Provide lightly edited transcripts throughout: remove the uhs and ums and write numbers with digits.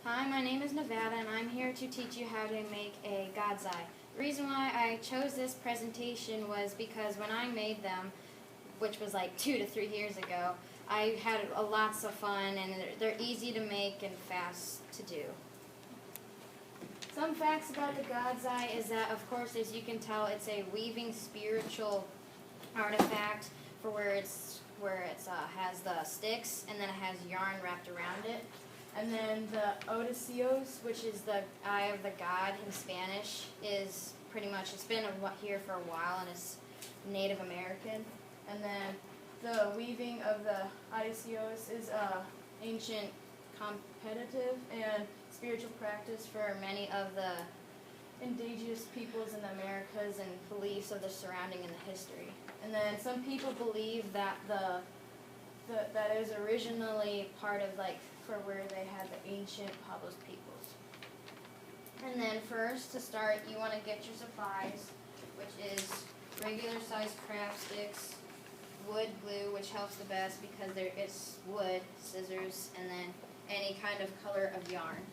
Hi, my name is Nevada and I'm here to teach you how to make a God's Eye. The reason why I chose this presentation was because when I made them, which was like 2 to 3 years ago, I had lots of fun and they're easy to make and fast to do. Some facts about the God's Eye is that, of course, as you can tell, it's a weaving spiritual artifact for where it has the sticks and then it has yarn wrapped around it. And then the Odysseus, which is the eye of the god in Spanish, is pretty much, it's been here for a while and it's Native American. And then the weaving of the Odysseus is ancient competitive and spiritual practice for many of the indigenous peoples in the Americas and beliefs of the surrounding and the history. And then some people believe that that is originally part of for where they had the ancient Pablos peoples. And then first to start, you want to get your supplies, which is regular sized craft sticks, wood glue, which helps the best because it's wood, scissors, and then any kind of color of yarn.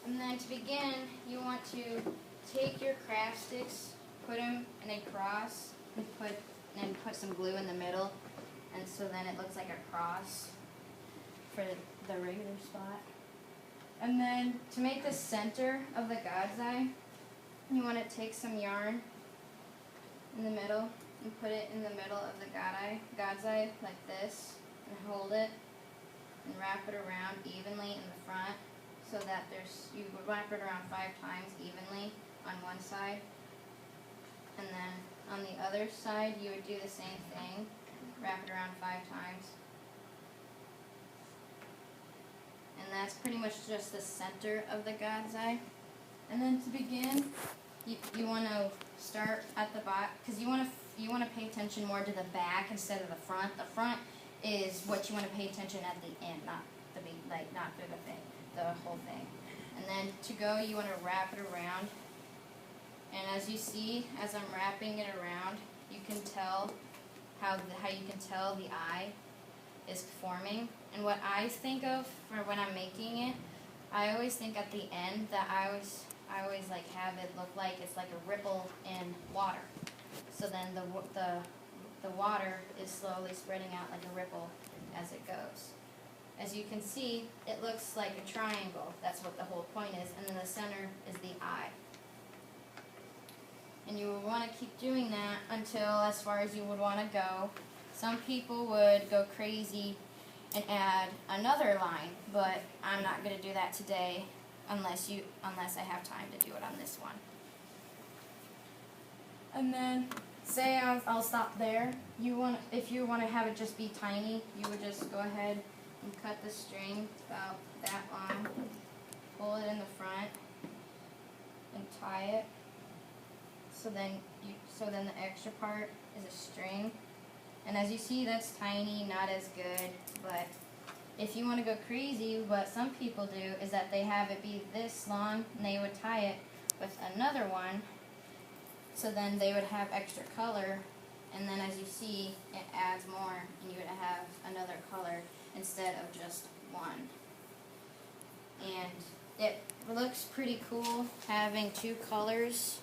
And then to begin, you want to take your craft sticks, put them in a cross, and put some glue in the middle, and so then it looks like a cross for the regular spot. And then to make the center of the God's Eye, you want to take some yarn in the middle and put it in the middle of the God's Eye like this, and hold it and wrap it around evenly in the front so that you would wrap it around 5 times evenly on one side. And then on the other side, you would do the same thing, wrap it around 5 times. And that's pretty much just the center of the God's Eye. And then to begin, you want to start at the back, because you want to pay attention more to the back instead of the front. The front is what you want to pay attention at the end, not through the thing, the whole thing. And then to go, you want to wrap it around. And as you see, as I'm wrapping it around, you can tell how you can tell the eye is forming. And what I think of for when I'm making it, I always think at the end that I always have it look like it's like a ripple in water. So then the water is slowly spreading out like a ripple as it goes. As you can see, it looks like a triangle. That's what the whole point is. And then the center is the eye. And you would want to keep doing that until as far as you would want to go. Some people would go crazy and add another line, but I'm not going to do that today unless I have time to do it on this one. And then say I'll stop there. If you want to have it just be tiny, you would just go ahead and cut the string about that long, pull it in the front, and tie it. So then the extra part is a string. And as you see, that's tiny, not as good. But if you want to go crazy, what some people do is that they have it be this long, and they would tie it with another one. So then they would have extra color. And then as you see, it adds more, and you would have another color instead of just one. And it looks pretty cool having 2 colors.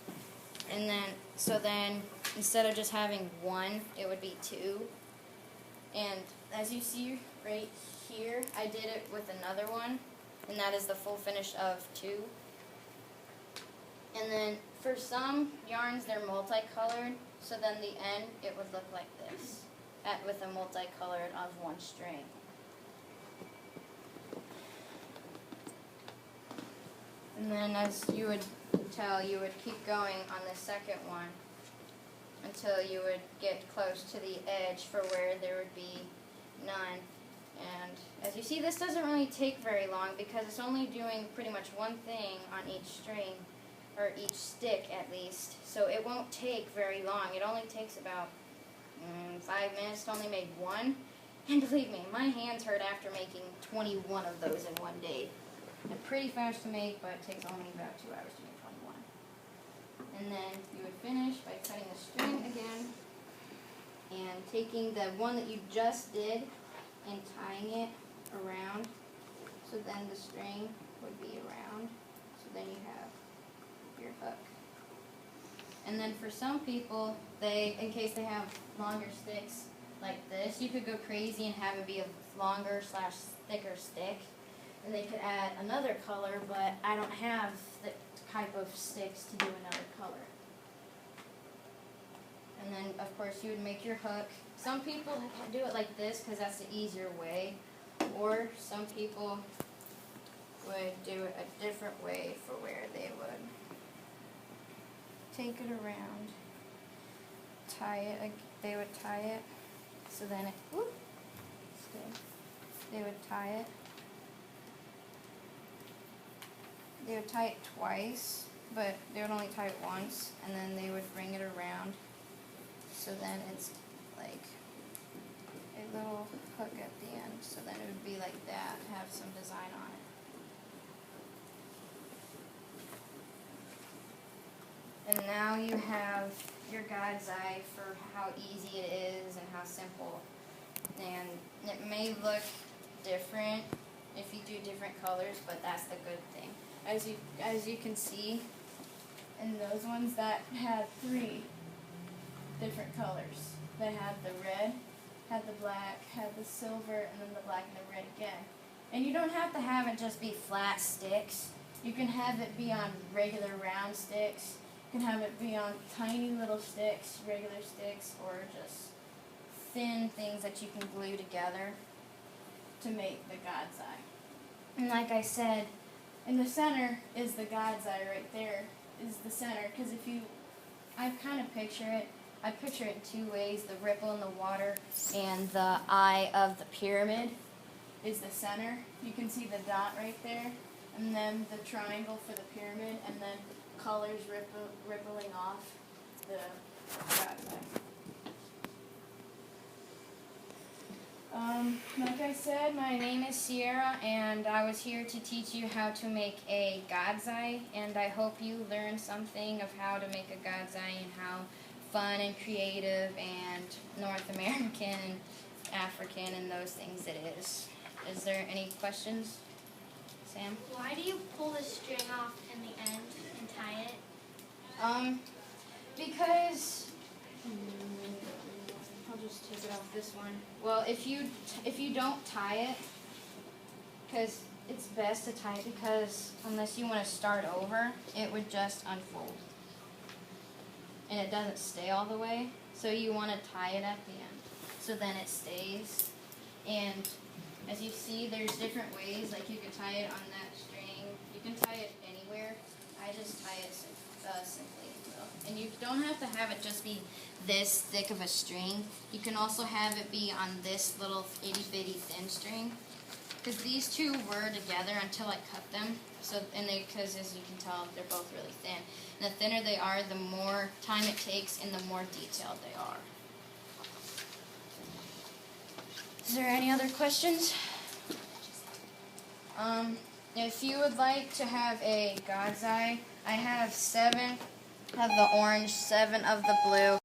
And then, instead of just having 1, it would be 2. And as you see right here, I did it with another one, and that is the full finish of 2. And then for some yarns, they're multicolored, so then the end, it would look like this, with a multicolored of 1 string. And then as you would tell, you would keep going on the second one until you would get close to the edge for where there would be none. And as you see, this doesn't really take very long because it's only doing pretty much one thing on each string, or each stick at least. So it won't take very long. It only takes about 5 minutes to only make 1. And believe me, my hands hurt after making 21 of those in one day. They're pretty fast to make, but it takes only about 2 hours to make 21. And then you would finish by cutting the string again and taking the one that you just did and tying it around So then the string would be around. So then you have your hook. And then for some people, in case they have longer sticks like this, you could go crazy and have it be a longer / thicker stick. And they could add another color, but I don't have the type of sticks to do another color. And then, of course, you would make your hook. Some people do it like this because that's the easier way. Or some people would do it a different way for where they would take it around, tie it, they would tie it, so then it, whoop, they would tie it. They would tie it twice, but they would only tie it once, and then they would bring it around. So then it's like a little hook at the end. So then it would be like that, have some design on it. And now you have your God's eye for how easy it is and how simple. And it may look different if you do different colors, but that's the good thing. As you can see, in those ones that had 3 different colors. They had the red, had the black, had the silver, and then the black and the red again. And you don't have to have it just be flat sticks. You can have it be on regular round sticks. You can have it be on tiny little sticks, regular sticks, or just thin things that you can glue together to make the God's eye. And like I said, in the center is the God's eye right there, is the center. Because I kind of picture it, I picture it in 2 ways, the ripple in the water and the eye of the pyramid is the center. You can see the dot right there, and then the triangle for the pyramid, and then colors rippling off the God's eye. Like I said, my name is Sierra, and I was here to teach you how to make a God's eye, and I hope you learned something of how to make a God's eye and how fun and creative and North American and African and those things it is. Is there any questions, Sam? Why do you pull the string off in the end and tie it? Because I'll just take it off this one. Well, if you don't tie it, because it's best to tie it, because unless you want to start over, it would just unfold. And it doesn't stay all the way, so you want to tie it at the end, so then it stays. And as you see, there's different ways, like you can tie it on that string, you can tie it anywhere. I just tie it simply. And you don't have to have it just be this thick of a string. You can also have it be on this little itty bitty thin string, because these two were together until I cut them. So, because as you can tell, they're both really thin. And the thinner they are, the more time it takes and the more detailed they are. Is there any other questions? If you would like to have a God's eye, I have 7 of the orange, 7 of the blue.